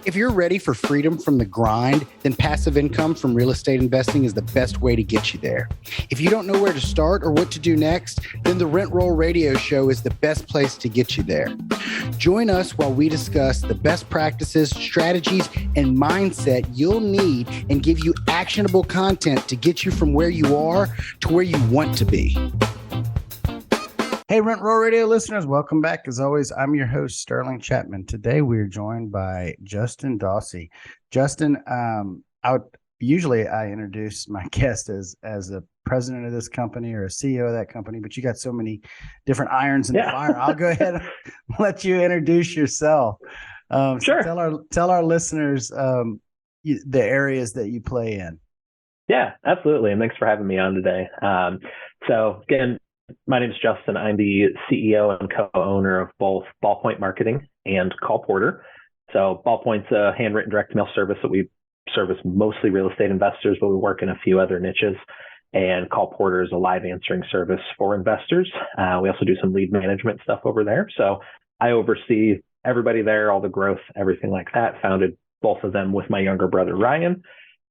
If you're ready for freedom from the grind, then passive income from real estate investing is the best way to get you there. If you don't know where to start or what to do next, then the Rent Roll Radio Show is the best place to get you there. Join us while we discuss the best practices, strategies, and mindset you'll need and give you actionable content to get you from where you are to where you want to be. Hey, Rent Roll Radio listeners, welcome back. As always, I'm your host, Sterling Chapman. Today, we're joined by Justin Dossey. Justin, usually I introduce my guest as a president of this company or a CEO of that company, but you got so many different irons in the fire. I'll go ahead and let you introduce yourself. Sure. So tell our listeners the areas that you play in. Yeah, absolutely. And thanks for having me on today. So again, my name is Justin. I'm the CEO and co-owner of both Ballpoint Marketing and Call Porter. So Ballpoint's a handwritten direct mail service that we service mostly real estate investors, but we work in a few other niches. And Call Porter is a live answering service for investors. We also do some lead management stuff over there. So I oversee everybody there, all the growth, everything like that. Founded both of them with my younger brother, Ryan.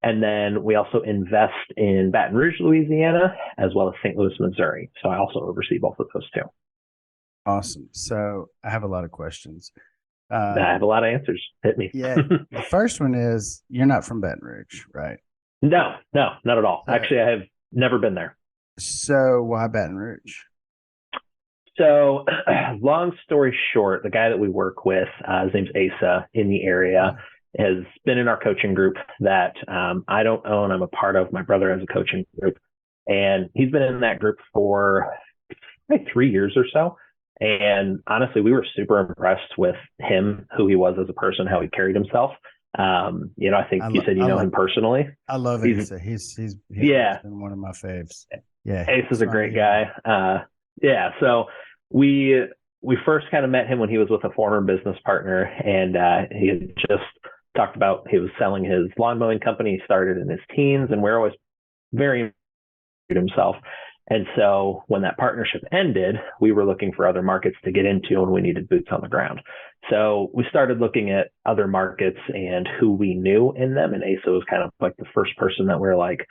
And then we also invest in Baton Rouge, Louisiana, as well as St. Louis, Missouri. So I also oversee both of those two. Awesome. So I have a lot of questions. I have a lot of answers. Hit me. Yeah. The first one is, you're not from Baton Rouge, right? No, not at all. Actually, I have never been there. So why Baton Rouge? So long story short, the guy that we work with, his name's Asa in the area, has been in our coaching group that I don't own. I'm a part of. My brother has a coaching group, and he's been in that group for like 3 years or so. And honestly, we were super impressed with him, who he was as a person, how he carried himself. I think you said you know him personally. I love Asa. He's been one of my faves. Yeah, Ace is a great guy. So we first kind of met him when he was with a former business partner, and he had just talked about he was selling his lawn mowing company. He started in his teens, and we're always very himself. And so when that partnership ended, we were looking for other markets to get into, and we needed boots on the ground. So we started looking at other markets and who we knew in them. And Asa was kind of like the first person that we're like,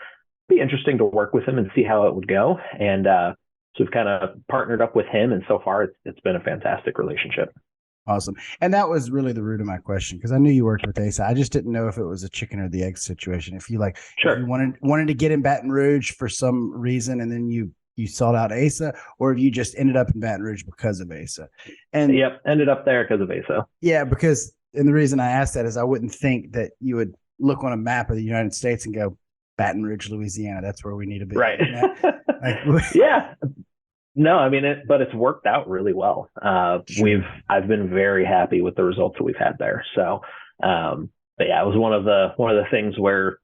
be interesting to work with him and see how it would go. And so we've kind of partnered up with him, and so far it's been a fantastic relationship. Awesome. And that was really the root of my question, because I knew you worked with Asa. I just didn't know if it was a chicken or the egg situation. If you Sure. if you wanted to get in Baton Rouge for some reason, and then you sought out Asa, or if you just ended up in Baton Rouge because of Asa. And ended up there because of Asa. Yeah, and the reason I asked that is I wouldn't think that you would look on a map of the United States and go, Baton Rouge, Louisiana, that's where we need to be. Right. Yeah. No, I mean but it's worked out really well. Sure. I've been very happy with the results that we've had there. So, but yeah, it was one of the things where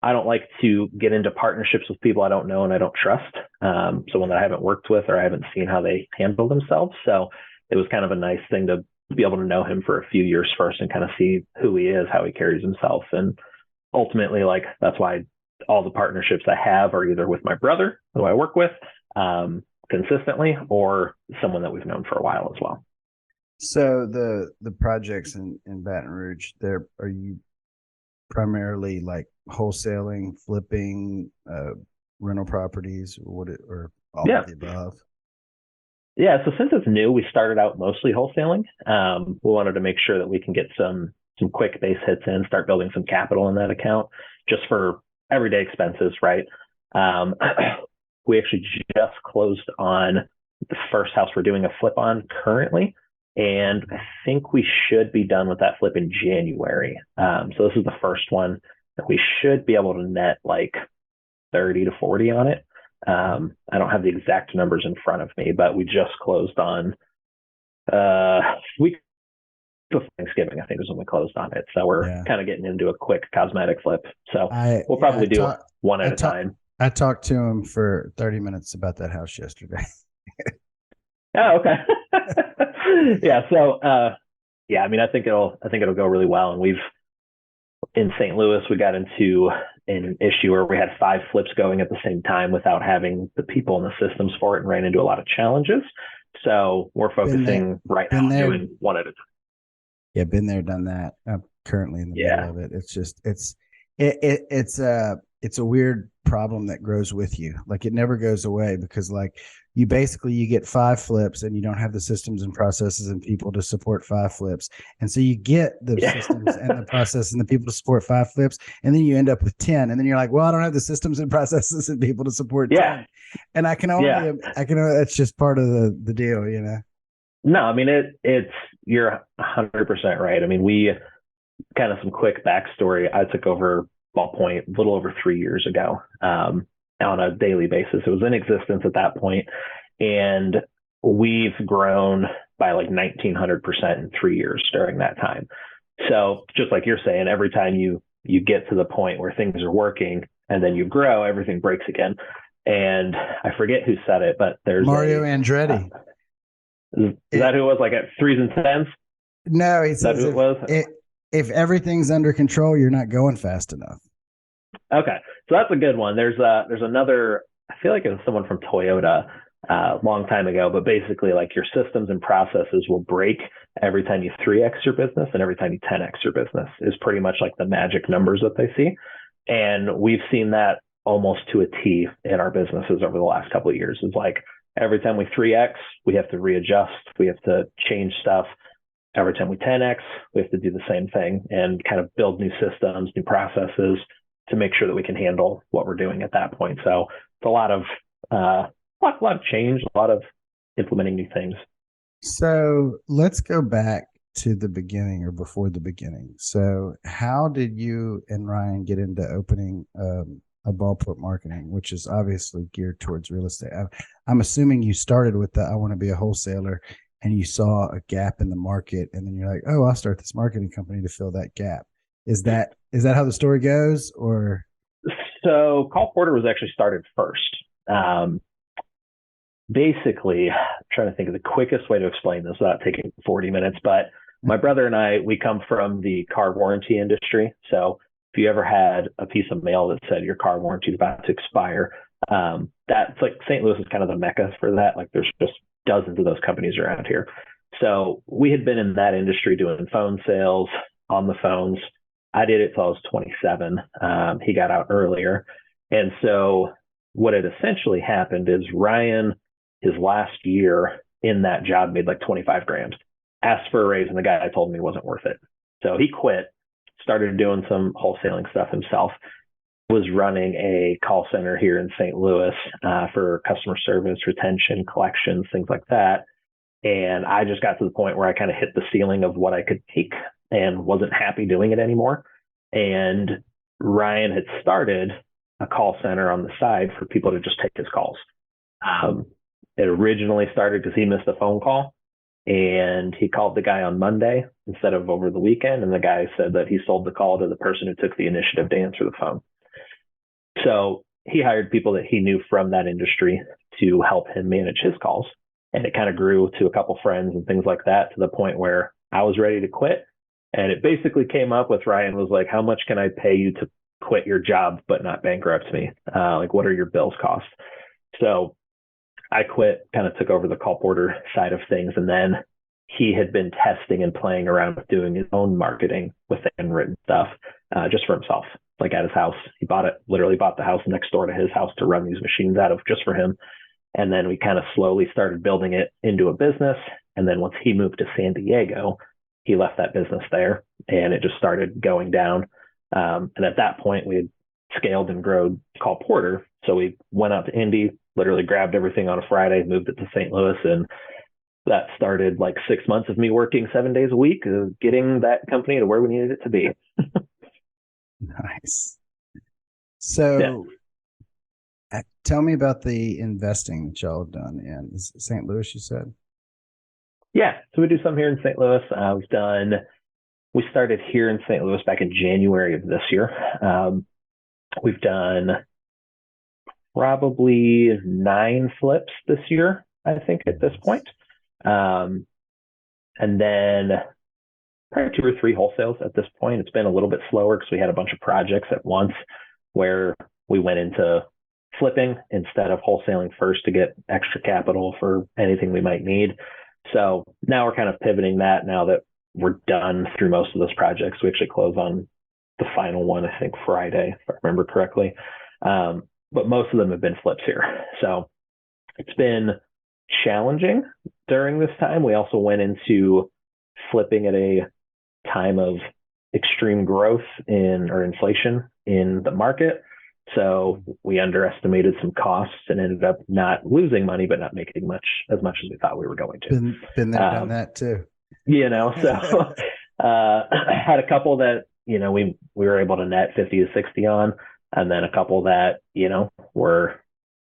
I don't like to get into partnerships with people I don't know and I don't trust. Someone that I haven't worked with or I haven't seen how they handle themselves. So it was kind of a nice thing to be able to know him for a few years first and kind of see who he is, how he carries himself. And ultimately, like, that's why all the partnerships I have are either with my brother, who I work with, consistently, or someone that we've known for a while as well. So the projects in Baton Rouge, are you primarily like wholesaling, flipping, rental properties, or all of the above? Yeah, so since it's new, we started out mostly wholesaling. We wanted to make sure that we can get some quick base hits in, start building some capital in that account just for everyday expenses, right? We actually just closed on the first house we're doing a flip on currently, and I think we should be done with that flip in January. So this is the first one that we should be able to net like 30 to 40 on it. I don't have the exact numbers in front of me, but we just closed on week of Thanksgiving, I think is when we closed on it. So we're kind of getting into a quick cosmetic flip. So we'll probably do one at a time. I talked to him for 30 minutes about that house yesterday. Oh, okay. Yeah. So, I mean, I think it'll go really well. And in St. Louis, we got into an issue where we had 5 flips going at the same time without having the people and the systems for it, and ran into a lot of challenges. So we're focusing right now on doing one at a time. Yeah, been there, done that. I'm currently in the middle Yeah. of it. It's just it's a weird problem that grows with you. Like it never goes away because like you get 5 flips and you don't have the systems and processes and people to support 5 flips. And so you get the Yeah. systems and the process and the people to support 5 flips, and then you end up with 10. And then you're like, well, I don't have the systems and processes and people to support Yeah. 10. And Yeah. I can only, it's just part of the deal, you know. No, I mean, it's, you're 100% right. I mean, we kind of some quick backstory. I took over Ballpoint a little over 3 years ago on a daily basis. It was in existence at that point, and we've grown by like 1900% in 3 years during that time. So just like you're saying, every time you get to the point where things are working and then you grow, everything breaks again. And I forget who said it, but there's Mario Andretti. Is that who it was, like at threes and tens? No, he Is that says who it was? if everything's under control, you're not going fast enough. Okay, so that's a good one. There's another. I feel like it was someone from Toyota a long time ago, but basically, like your systems and processes will break every time you 3x your business and every time you 10x your business is pretty much like the magic numbers that they see, and we've seen that almost to a T in our businesses over the last couple of years. It's like every time we 3x, we have to readjust, we have to change stuff. Every time we 10x, we have to do the same thing and kind of build new systems, new processes to make sure that we can handle what we're doing at that point. So it's a lot of change, a lot of implementing new things. So let's go back to the beginning or before the beginning. So how did you and Ryan get into opening a Ballpoint Marketing, which is obviously geared towards real estate? I'm assuming you started with the I want to be a wholesaler, and you saw a gap in the market, and then you're like, oh, I'll start this marketing company to fill that gap. Is that how the story goes, or? So Call Porter was actually started first. Basically, I'm trying to think of the quickest way to explain this without taking 40 minutes, but my brother and I, we come from the car warranty industry. So if you ever had a piece of mail that said your car warranty is about to expire, that's like St. Louis is kind of the mecca for that. Like there's just dozens of those companies around here. So we had been in that industry doing phone sales on the phones. I did it till I was 27. He got out earlier. And so what had essentially happened is Ryan, his last year in that job, made like 25 grand, asked for a raise, and the guy told me it wasn't worth it. So he quit, started doing some wholesaling stuff himself, was running a call center here in St. Louis for customer service, retention, collections, things like that. And I just got to the point where I kind of hit the ceiling of what I could take and wasn't happy doing it anymore. And Ryan had started a call center on the side for people to just take his calls. It originally started because he missed a phone call, and he called the guy on Monday instead of over the weekend. And the guy said that he sold the call to the person who took the initiative to answer the phone. So he hired people that he knew from that industry to help him manage his calls. And it kind of grew to a couple friends and things like that, to the point where I was ready to quit. And it basically came up with Ryan was like, how much can I pay you to quit your job but not bankrupt me? Like, what are your bills cost? So I quit, kind of took over the Call Porter side of things. And then he had been testing and playing around with doing his own marketing with handwritten stuff just for himself, like at his house. He literally bought the house next door to his house to run these machines out of just for him. And then we kind of slowly started building it into a business. And then once he moved to San Diego, he left that business there, and it just started going down. And at that point, we had scaled and grown Call Porter. So we went out to Indy, literally grabbed everything on a Friday, moved it to St. Louis. And that started like 6 months of me working 7 days a week, getting that company to where we needed it to be. Nice. So tell me about the investing that y'all have done in St. Louis, you said? Yeah. So we do some here in St. Louis. We started here in St. Louis back in January of this year. We've done probably 9 flips this year, I think, at this point. And then probably 2 or 3 wholesales at this point. It's been a little bit slower because we had a bunch of projects at once where we went into flipping instead of wholesaling first to get extra capital for anything we might need. So now we're kind of pivoting that now that we're done through most of those projects. We actually close on the final one, I think Friday, if I remember correctly. But most of them have been flips here. So it's been challenging during this time. We also went into flipping at a time of extreme growth or inflation in the market. So we underestimated some costs and ended up not losing money, but not making as much as we thought we were going to. Been there, done that too. So had a couple that, we were able to net 50 to 60 on, and then a couple that, were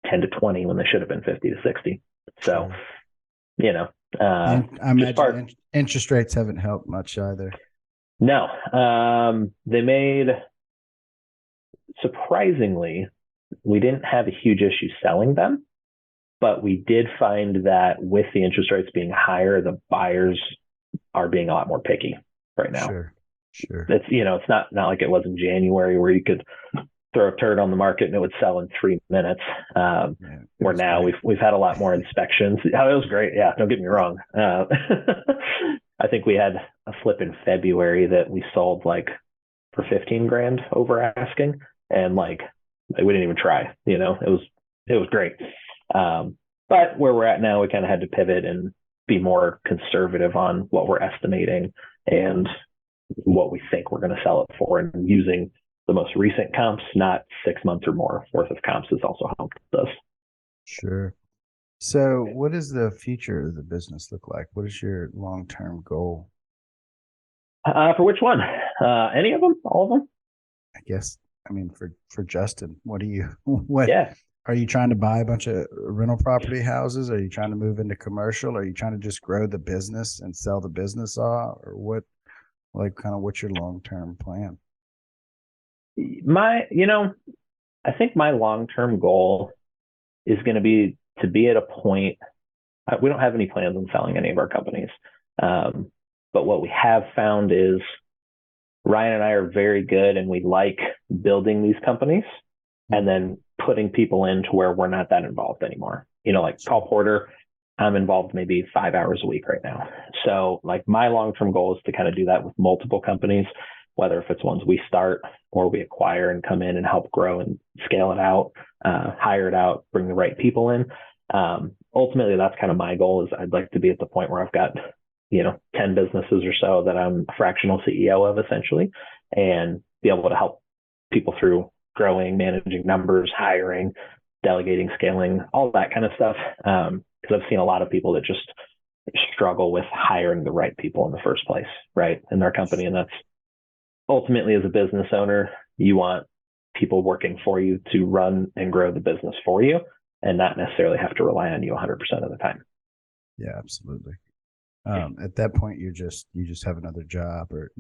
10 to 20 when they should have been 50 to 60. So, I imagine interest rates haven't helped much either. No, they made, surprisingly, we didn't have a huge issue selling them, but we did find that with the interest rates being higher, the buyers are being a lot more picky right now. Sure. It's, it's not like it was in January where you could throw a turd on the market and it would sell in 3 minutes. Where now we've had a lot more inspections. It was great. Yeah, don't get me wrong. I think we had a flip in February that we sold like for 15 grand over asking, and like we didn't even try. It was great. But where we're at now, we kind of had to pivot and be more conservative on what we're estimating and what we think we're going to sell it for, and using the most recent comps, not 6 months or more worth of comps, has also helped us. Sure. So what does the future of the business look like? What is your long-term goal? For which one? Any of them? All of them? I guess, for Justin, what Yeah. Are you trying to buy a bunch of rental property houses? Are you trying to move into commercial? Are you trying to just grow the business and sell the business off? Or what's your long-term plan? I think my long-term goal is going to be at a point. We don't have any plans on selling any of our companies. But what we have found is Ryan and I are very good, and we like building these companies and then putting people into where we're not that involved anymore. Like Call Porter, I'm involved maybe 5 hours a week right now. So like my long-term goal is to kind of do that with multiple companies, whether if it's ones we start or we acquire and come in and help grow and scale it out, hire it out, bring the right people in. Ultimately, that's kind of my goal. Is I'd like to be at the point where I've got, 10 businesses or so that I'm a fractional CEO of, essentially, and be able to help people through growing, managing numbers, hiring, delegating, scaling, all that kind of stuff. Because I've seen a lot of people that just struggle with hiring the right people in the first place, right, in their company. And that's ultimately, as a business owner, you want people working for you to run and grow the business for you, and not necessarily have to rely on you 100% of the time. Yeah, absolutely. At that point, you just have another job, or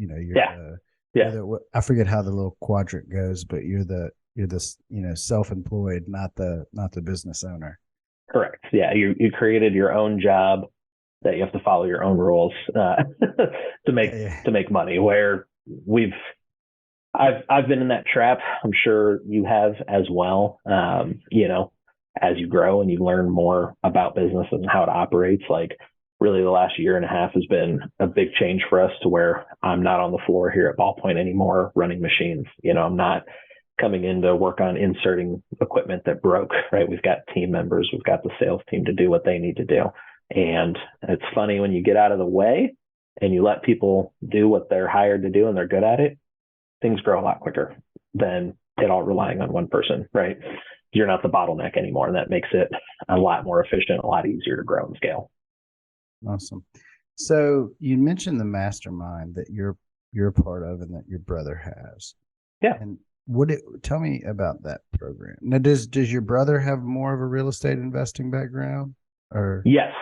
I forget how the little quadrant goes, but you're the self-employed, not the business owner. Correct. Yeah, you created your own job that you have to follow your own rules to make money. Where I've been in that trap. I'm sure you have as well. As you grow and you learn more about business and how it operates, like really the last year and a half has been a big change for us, to where I'm not on the floor here at Ballpoint anymore running machines. I'm not coming in to work on inserting equipment that broke, right? We've got team members, we've got the sales team to do what they need to do. And it's funny, when you get out of the way and you let people do what they're hired to do and they're good at it, things grow a lot quicker than it all relying on one person, right? You're not the bottleneck anymore, and that makes it a lot more efficient, a lot easier to grow and scale. Awesome. So you mentioned the mastermind that you're a part of and that your brother has. Yeah. And tell me about that program. Now, does your brother have more of a real estate investing background? Or Yes.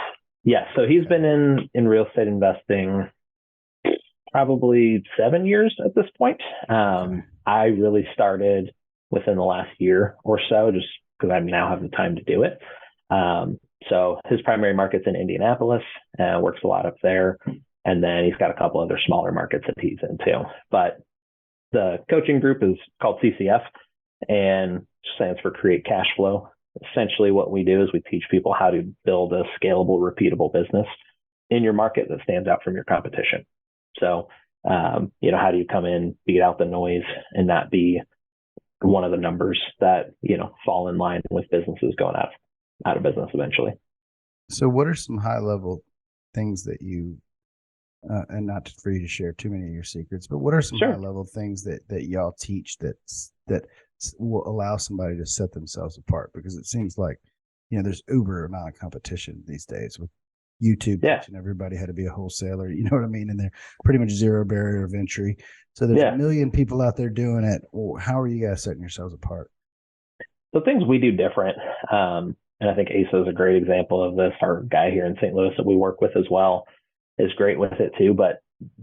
So he's been in real estate investing probably 7 years at this point. I really started within the last year or so, just because I now have the time to do it. So his primary market's in Indianapolis, works a lot up there. And then he's got a couple other smaller markets that he's into. But the coaching group is called CCF, and stands for Create Cash Flow. Essentially what we do is we teach people how to build a scalable, repeatable business in your market that stands out from your competition. So, how do you come in, beat out the noise, and not be one of the numbers that, fall in line with businesses going out of business eventually? So what are some high level things that you, and not for you to share too many of your secrets, but what are some Sure. high level things that y'all teach that will allow somebody to set themselves apart? Because it seems like, there's uber amount of competition these days with YouTube teaching everybody how to be a wholesaler, you know what I mean? And they're pretty much zero barrier of entry. So there's a million people out there doing it. Well, how are you guys setting yourselves apart? So things we do different, and I think Asa is a great example of this. Our guy here in St. Louis that we work with as well is great with it too, but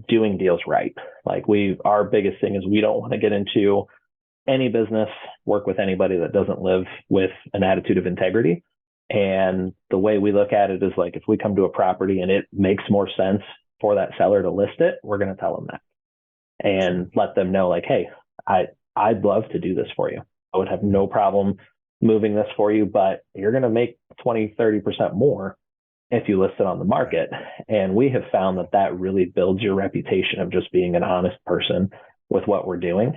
doing deals right. Like our biggest thing is we don't want to get into any business, work with anybody that doesn't live with an attitude of integrity. And the way we look at it is like, if we come to a property and it makes more sense for that seller to list it, we're going to tell them that and let them know like, hey, I'd love to do this for you. I would have no problem moving this for you, but you're going to make 20, 30% more if you list it on the market. And we have found that really builds your reputation of just being an honest person with what we're doing.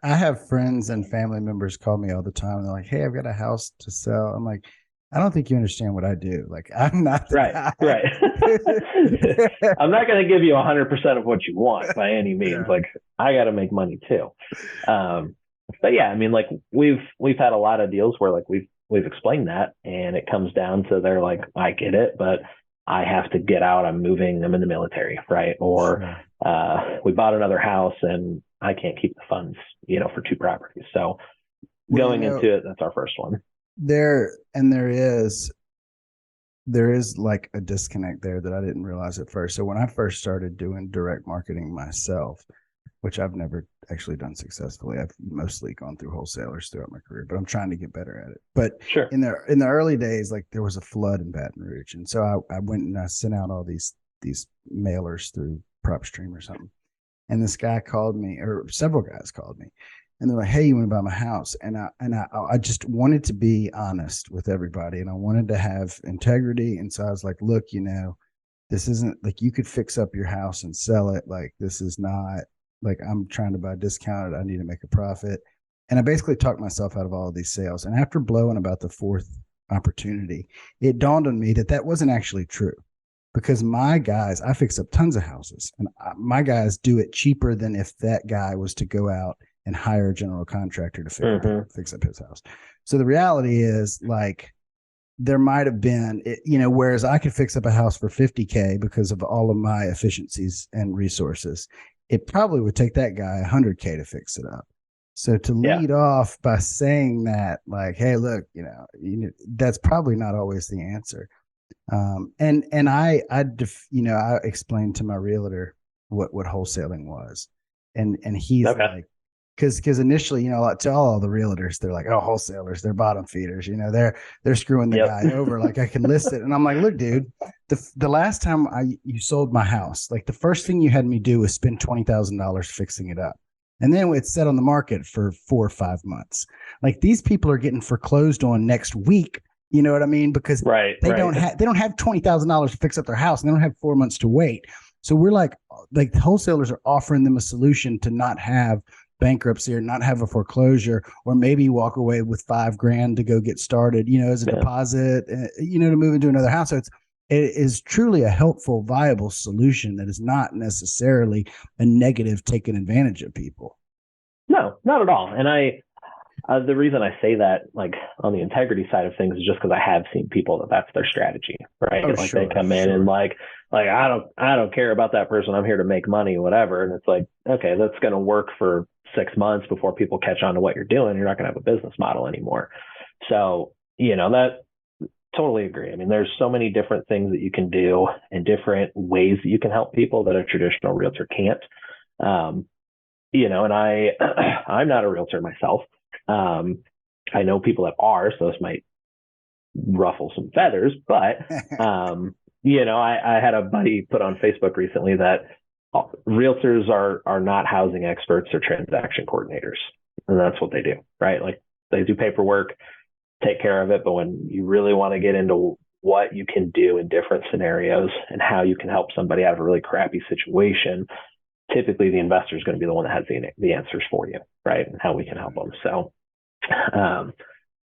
I have friends and family members call me all the time. And they're like, hey, I've got a house to sell. I'm like, I don't think you understand what I do. Like, I'm not the guy. Right. I'm not going to give you 100% of what you want by any means. Yeah. Like, I got to make money too. But yeah, I mean, like we've had a lot of deals where like we've explained that, and it comes down to they're like, I get it, but I have to get out. I'm moving. I'm in the military, right? Or we bought another house and I can't keep the funds, for 2 properties. So going into it, that's our first one. There is like a disconnect there that I didn't realize at first. So when I first started doing direct marketing myself, which I've never actually done successfully, I've mostly gone through wholesalers throughout my career, but I'm trying to get better at it. But sure. in the early days, like there was a flood in Baton Rouge. And so I went and I sent out all these mailers through PropStream or something. And this guy called me, or several guys called me, and they're like, hey, you want to buy my house? And I just wanted to be honest with everybody, and I wanted to have integrity. And so I was like, look, this isn't like you could fix up your house and sell it. Like, this is not like I'm trying to buy discounted. I need to make a profit. And I basically talked myself out of all of these sales. And after blowing about the 4th opportunity, it dawned on me that wasn't actually true. Because my guys, I fix up tons of houses, and my guys do it cheaper than if that guy was to go out and hire a general contractor to fix up his house. So the reality is, like, there might have been, whereas I could fix up a house for $50K because of all of my efficiencies and resources, it probably would take that guy $100K to fix it up. So to lead off by saying that, like, hey, look, that's probably not always the answer. And I explained to my realtor what wholesaling was, and he's like, because initially, to all the realtors, they're like, oh, wholesalers, they're bottom feeders, they're screwing the guy over. Like, I can list it, and I'm like, look, dude, the last time you sold my house, like the first thing you had me do was spend $20,000 fixing it up. And then it's set on the market for 4 or 5 months. Like, these people are getting foreclosed on next week. You know what I mean? Because they don't have $20,000 to fix up their house, and they don't have 4 months to wait. So we're like the wholesalers are offering them a solution to not have bankruptcy or not have a foreclosure, or maybe walk away with $5,000 to go get started, as a deposit, to move into another house. So it is truly a helpful, viable solution that is not necessarily a negative taking advantage of people. No, not at all. And the reason I say that, like on the integrity side of things, is just because I have seen people that's their strategy, right? They come in and like I don't care about that person. I'm here to make money, whatever. And it's like, okay, that's going to work for 6 months before people catch on to what you're doing. You're not going to have a business model anymore. So, that totally agree. I mean, there's so many different things that you can do and different ways that you can help people that a traditional realtor can't. And I'm not a realtor myself. I know people that are, so this might ruffle some feathers, but, I had a buddy put on Facebook recently that realtors are not housing experts or transaction coordinators. And that's what they do, right? Like, they do paperwork, take care of it. But when you really want to get into what you can do in different scenarios and how you can help somebody out of a really crappy situation, typically the investor is going to be the one that has the answers for you, right? And how we can help them. So, so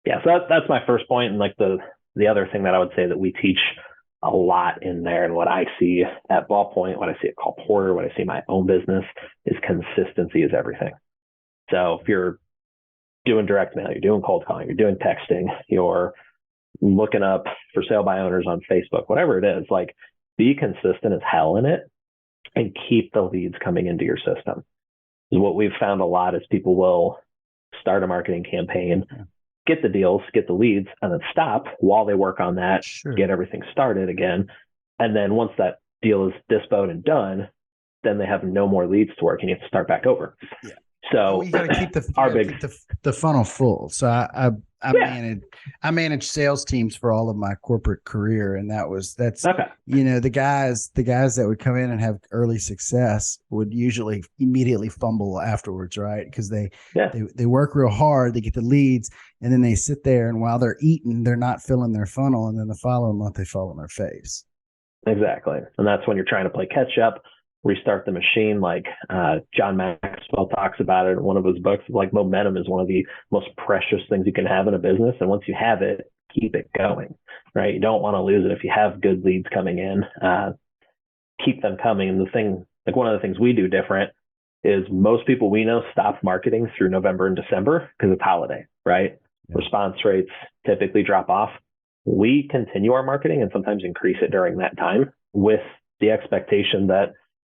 that's my first point. And like the other thing that I would say that we teach a lot in there, and what I see at Ballpoint, what I see at Call Porter, what I see in my own business, is consistency is everything. So if you're doing direct mail, you're doing cold calling, you're doing texting, you're looking up for sale by owners on Facebook, whatever it is, like, be consistent as hell in it and keep the leads coming into your system. Because what we've found a lot is people will start a marketing campaign, get the deals, get the leads, and then stop while they work on that, get everything started again. And then once that deal is dispoed and done, then they have no more leads to work and you have to start back over. Yeah. So you got to keep the funnel full. So I managed sales teams for all of my corporate career, and that's okay. The guys that would come in and have early success would usually immediately fumble afterwards, right? Because they work real hard, they get the leads, and then they sit there, and while they're eating, they're not filling their funnel, and then the following month they fall on their face. Exactly, and that's when you're trying to play catch up. Restart the machine, like John Maxwell talks about it in one of his books. Like, momentum is one of the most precious things you can have in a business, and once you have it, keep it going, right? You don't want to lose it. If you have good leads coming in, keep them coming. And one of the things we do different is most people we know stop marketing through November and December because it's holiday, right? Yeah. Response rates typically drop off. We continue our marketing and sometimes increase it during that time with the expectation that,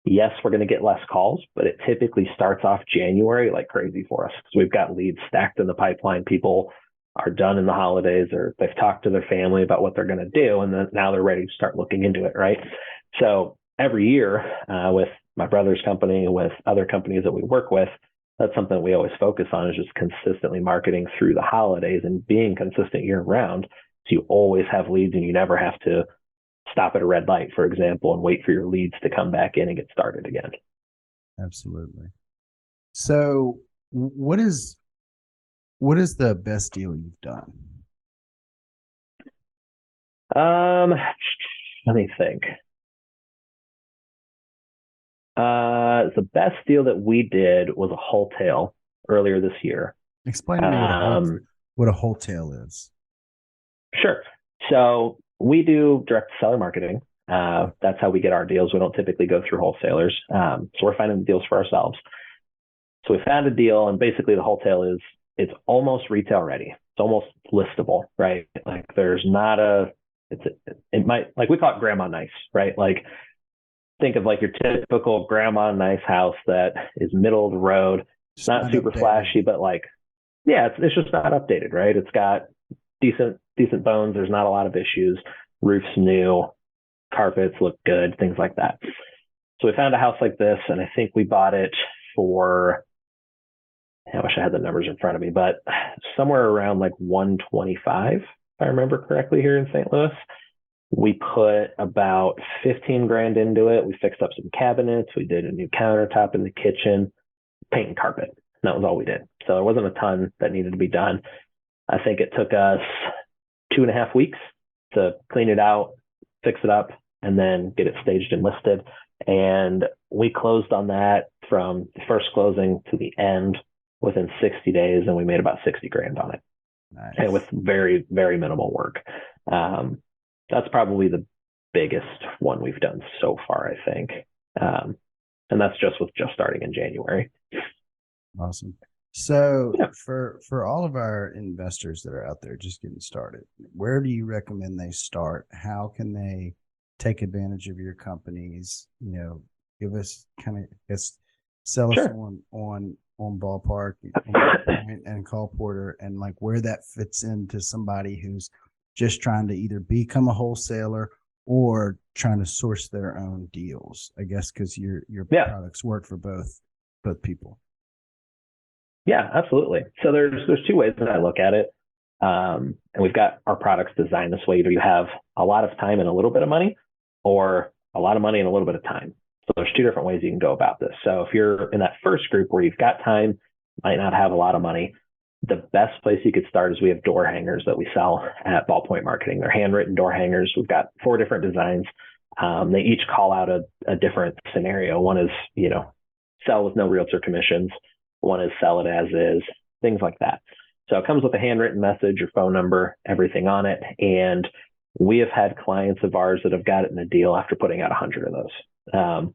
yes, we're going to get less calls, but it typically starts off January like crazy for us because we've got leads stacked in the pipeline. People are done in the holidays, or they've talked to their family about what they're going to do, and then now they're ready to start looking into it, right? So every year with my brother's company, with other companies that we work with, that's something we always focus on, is just consistently marketing through the holidays and being consistent year round. So you always have leads and you never have to stop at a red light, for example, and wait for your leads to come back in and get started again. Absolutely. So what is the best deal you've done? Let me think. The best deal that we did was a wholesale earlier this year. Explain to me what a wholesale is. Sure. So we do direct seller marketing. That's how we get our deals. We don't typically go through wholesalers. So we're finding the deals for ourselves. So we found a deal, and basically the wholesale is, it's almost retail ready. It's almost listable, right? Like, there's not it might, like, we call it grandma nice, right? Like, think of like your typical grandma nice house that is middle of the road. It's not super flashy, but like, yeah, it's just not updated, right? It's got decent bones. There's not a lot of issues. Roof's new, carpets look good, things like that. So we found a house like this, and I think we bought it for, I wish I had the numbers in front of me, but somewhere around like 125, if I remember correctly, here in St. Louis. We put about 15 grand into it. We fixed up some cabinets. We did a new countertop in the kitchen, paint and carpet. And that was all we did. So there wasn't a ton that needed to be done. I think it took us 2.5 weeks to clean it out, fix it up, and then get it staged and listed. And we closed on that from the first closing to the end within 60 days, and we made about 60 grand on it. Nice. And with very, very minimal work. That's probably the biggest one we've done so far, I think. And that's just starting in January. Awesome. So yeah, for all of our investors that are out there just getting started, where do you recommend they start? How can they take advantage of your companies? Give us sell us on Ballpark and Call Porter, and like where that fits into somebody who's just trying to either become a wholesaler or trying to source their own deals, I guess, because your products work for both people. Yeah, absolutely. So there's two ways that I look at it. And we've got our products designed this way. Either you have a lot of time and a little bit of money, or a lot of money and a little bit of time. So there's two different ways you can go about this. So if you're in that first group where you've got time, might not have a lot of money, the best place you could start is we have door hangers that we sell at Ballpoint Marketing. They're handwritten door hangers. We've got 4 different designs. They each call out a different scenario. One is, sell with no realtor commissions. One is sell it as is, things like that. So it comes with a handwritten message, your phone number, everything on it. And we have had clients of ours that have got it in a deal after putting out 100 of those.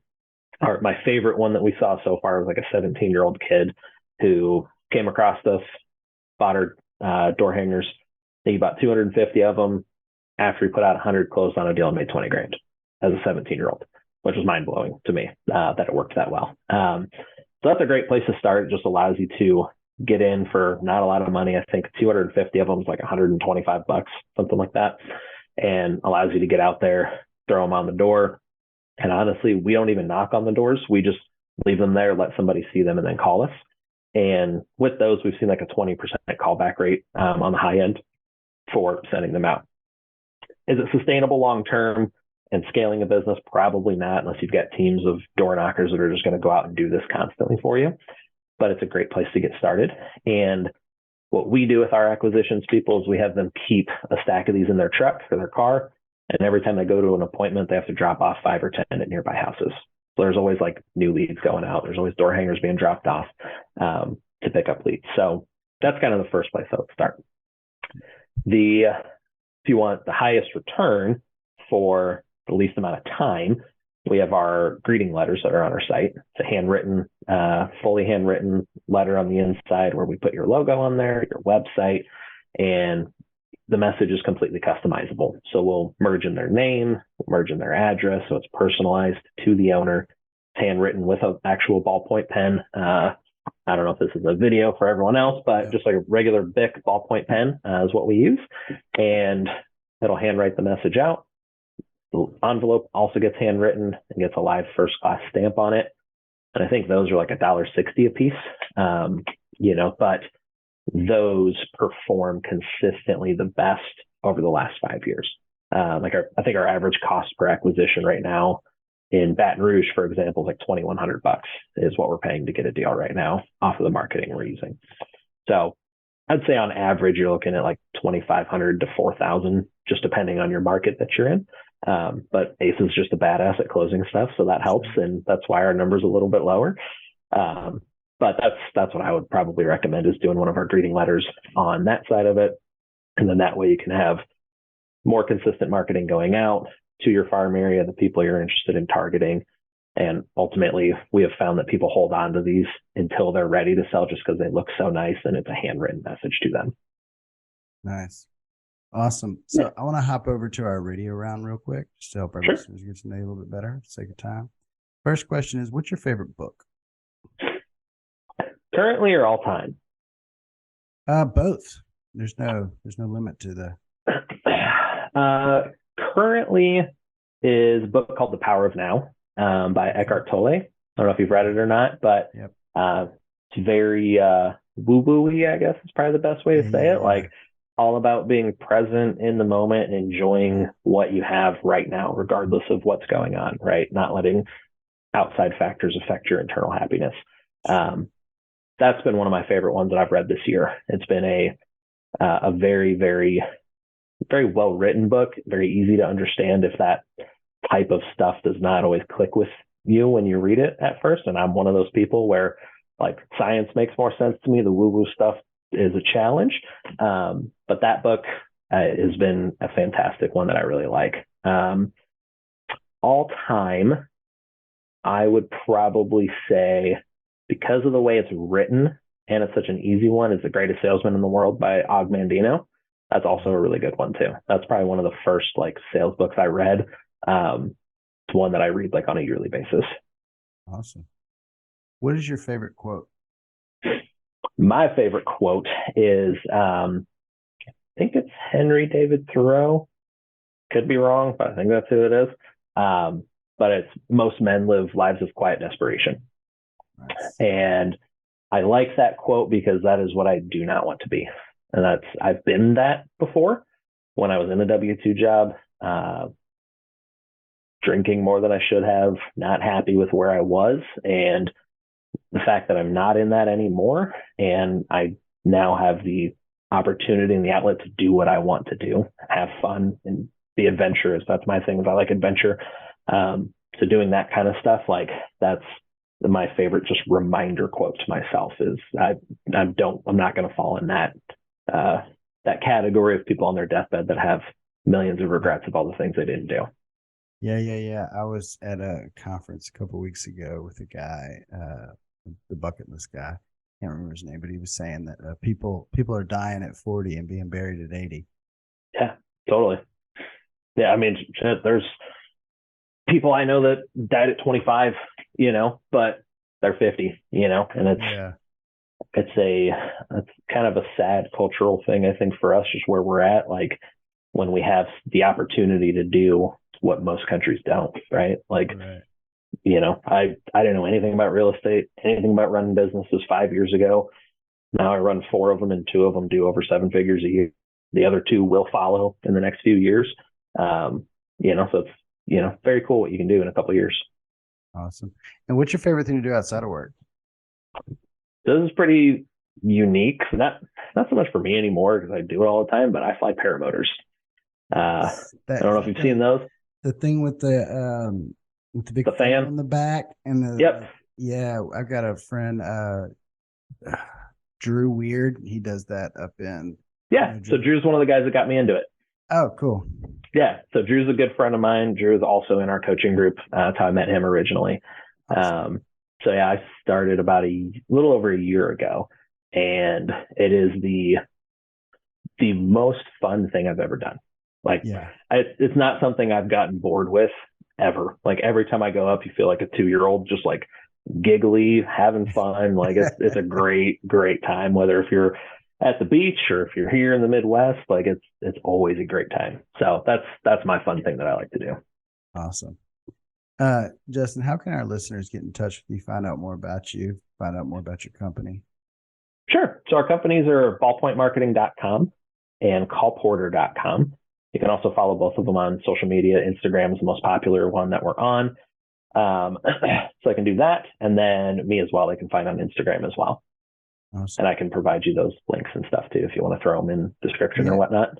My favorite one that we saw so far was like a 17-year-old kid who came across us, bought our door hangers. I think he bought 250 of them. After he put out 100, closed on a deal and made 20 grand as a 17-year-old, which was mind blowing to me that it worked that well. So that's a great place to start. It just allows you to get in for not a lot of money. I think 250 of them is like $125, something like that, and allows you to get out there, throw them on the door. And honestly, we don't even knock on the doors. We just leave them there, let somebody see them, and then call us. And with those, we've seen like a 20% callback rate on the high end for sending them out. Is it sustainable long-term and scaling a business? Probably not, unless you've got teams of door knockers that are just going to go out and do this constantly for you. But it's a great place to get started. And what we do with our acquisitions people is we have them keep a stack of these in their truck or their car. And every time they go to an appointment, they have to drop off 5 or 10 at nearby houses. So there's always like new leads going out. There's always door hangers being dropped off to pick up leads. So that's kind of the first place I would start. If you want the highest return for the least amount of time, we have our greeting letters that are on our site. It's a handwritten, fully handwritten letter on the inside where we put your logo on there, your website, and the message is completely customizable. So we'll merge in their name, we'll merge in their address, so it's personalized to the owner. It's handwritten with an actual ballpoint pen. I don't know if this is a video for everyone else, but just like a regular Bic ballpoint pen is what we use. And it'll handwrite the message out. The envelope also gets handwritten and gets a live first class stamp on it. And I think those are like $1.60 a piece, but those perform consistently the best over the last 5 years. I think our average cost per acquisition right now in Baton Rouge, for example, is like $2,100 is what we're paying to get a deal right now off of the marketing we're using. So I'd say on average, you're looking at like $2,500 to $4,000, just depending on your market that you're in. But Ace is just a badass at closing stuff, so that helps, and that's why our number's a little bit lower. But that's what I would probably recommend, is doing one of our greeting letters on that side of it. And then that way you can have more consistent marketing going out to your farm area, the people you're interested in targeting. And ultimately, we have found that people hold on to these until they're ready to sell, just because they look so nice and it's a handwritten message to them. Nice. Awesome. So I want to hop over to our radio round real quick, just to help our listeners get to know you a little bit better, sake of time. First question is, what's your favorite book? Currently or all time? Both. There's no limit to the. Currently is a book called The Power of Now by Eckhart Tolle. I don't know if you've read it or not, but it's very woo-woo-y, I guess is probably the best way to say it. Like, all about being present in the moment and enjoying what you have right now, regardless of what's going on, right? Not letting outside factors affect your internal happiness. That's been one of my favorite ones that I've read this year. It's been a very, very, very well-written book, very easy to understand if that type of stuff does not always click with you when you read it at first. And I'm one of those people where, like, science makes more sense to me. The woo-woo stuff is a challenge. But that book has been a fantastic one that I really like. All time, I would probably say, because of the way it's written and it's such an easy one, is The Greatest Salesman in the World by Og Mandino. That's also a really good one too. That's probably one of the first like sales books I read. It's one that I read like on a yearly basis. Awesome. What is your favorite quote? My favorite quote is, I think it's Henry David Thoreau. Could be wrong, but I think that's who it is. But it's, most men live lives of quiet desperation. Nice. And I like that quote because that is what I do not want to be. And I've been that before when I was in a W-2 job, drinking more than I should have, not happy with where I was. And the fact that I'm not in that anymore, and I now have the opportunity and the outlet to do what I want to do, have fun, and be adventurous. That's my thing. I like adventure. So doing that kind of stuff, like that's my favorite just reminder quote to myself is I'm not going to fall in that category of people on their deathbed that have millions of regrets of all the things they didn't do. Yeah. I was at a conference a couple of weeks ago with a guy, the bucket list guy. Can't remember his name, but he was saying that people are dying at 40 and being buried at 80. Yeah, totally. Yeah, I mean, there's people I know that died at 25, but they're 50, and it's kind of a sad cultural thing, I think, for us, just where we're at, like when we have the opportunity to do what most countries don't, right? Like, right. I didn't know anything about real estate, anything about running businesses 5 years ago. Now I run 4 of them, and 2 of them do over 7 figures a year. The other 2 will follow in the next few years. So it's, very cool what you can do in a couple of years. Awesome. And what's your favorite thing to do outside of work? This is pretty unique. Not so much for me anymore because I do it all the time, but I fly paramotors. I don't know if you've seen those. The thing with the big fan in the back and the yep. Yeah, I've got a friend, Drew Weird. He does that up in So Drew's one of the guys that got me into it. Oh, cool. Yeah, so Drew's a good friend of mine. Drew is also in our coaching group. That's how I met him originally. Awesome. I started about a little over a year ago, and it is the most fun thing I've ever done. Like, it's not something I've gotten bored with ever. Like every time I go up, you feel like a 2-year-old, just like giggly, having fun. Like it's a great time, whether if you're at the beach or if you're here in the Midwest, like it's always a great time. So that's my fun thing that I like to do. Awesome. Justin, how can our listeners get in touch with you, find out more about you, find out more about your company? Sure. So our companies are ballpointmarketing.com and callporter.com. You can also follow both of them on social media. Instagram is the most popular one that we're on. So I can do that. And then me as well, they can find on Instagram as well. Awesome. And I can provide you those links and stuff too, if you want to throw them in description or whatnot.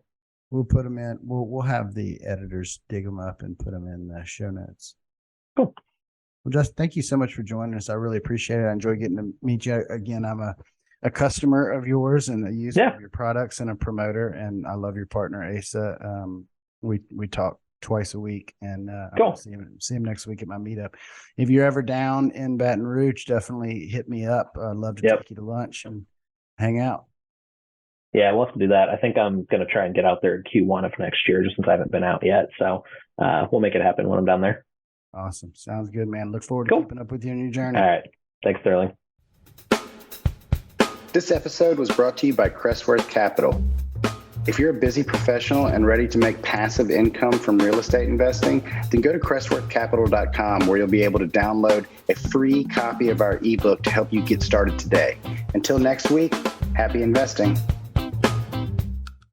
We'll put them in. We'll have the editors dig them up and put them in the show notes. Cool. Well, Justin, thank you so much for joining us. I really appreciate it. I enjoy getting to meet you again. I'm a customer of yours and a user of your products and a promoter, and I love your partner, Asa. We talk twice a week, and cool. I'll see him next week at my meetup. If you're ever down in Baton Rouge, definitely hit me up. I'd love to take you to lunch and hang out. Yeah, we'll have to do that. I think I'm going to try and get out there in Q1 of next year, just since I haven't been out yet. So we'll make it happen when I'm down there. Awesome. Sounds good, man. Look forward to keeping up with you on your journey. All right. Thanks, Sterling. This episode was brought to you by Crestworth Capital. If you're a busy professional and ready to make passive income from real estate investing, then go to crestworthcapital.com, where you'll be able to download a free copy of our ebook to help you get started today. Until next week, happy investing.